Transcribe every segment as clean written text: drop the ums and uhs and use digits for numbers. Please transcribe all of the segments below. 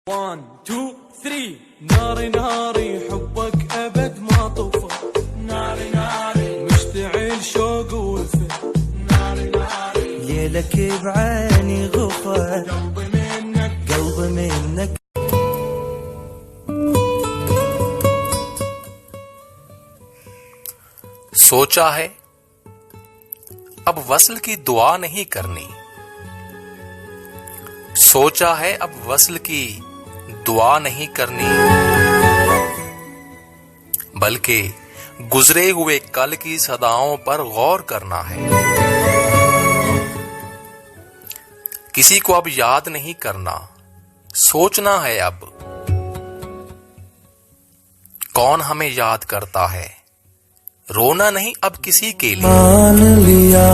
1 2 3 ناري ناري حبك أبد ما طفى ناري ناري مشتعل شوق وفا ناري ناري ليلك بعيني غفى قلبي منك قلبي منك سوچا ہے اب وصل کی دعا نہیں کرنی، سوچا ہے اب وصل کی دعا نہیں کرنی، بلکہ گزرے ہوئے کل کی صداؤں پر غور کرنا ہے۔ کسی کو اب یاد نہیں کرنا، سوچنا ہے اب کون ہمیں یاد کرتا ہے۔ رونا نہیں اب کسی کے لیے، مان لیا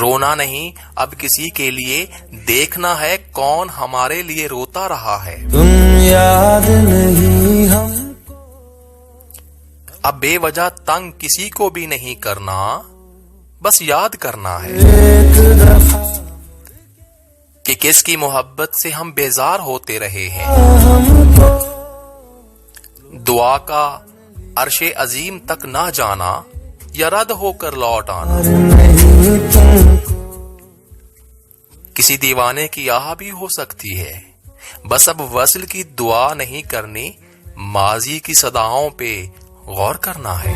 رونا نہیں اب کسی کے لیے، دیکھنا ہے کون ہمارے لیے روتا رہا ہے۔ تم یاد نہیں ہم اب بے وجہ تنگ کسی کو بھی نہیں کرنا، بس یاد کرنا ہے ایک دفعہ کہ کس کی محبت سے ہم بیزار ہوتے رہے ہیں۔ ہم کو دعا کا عرش عظیم تک نہ جانا یا رد ہو کر لوٹ آنا، نہیں تم کو کسی دیوانے کی آہ بھی ہو سکتی ہے۔ بس اب وصل کی دعا نہیں کرنی، ماضی کی صداؤں پہ غور کرنا ہے۔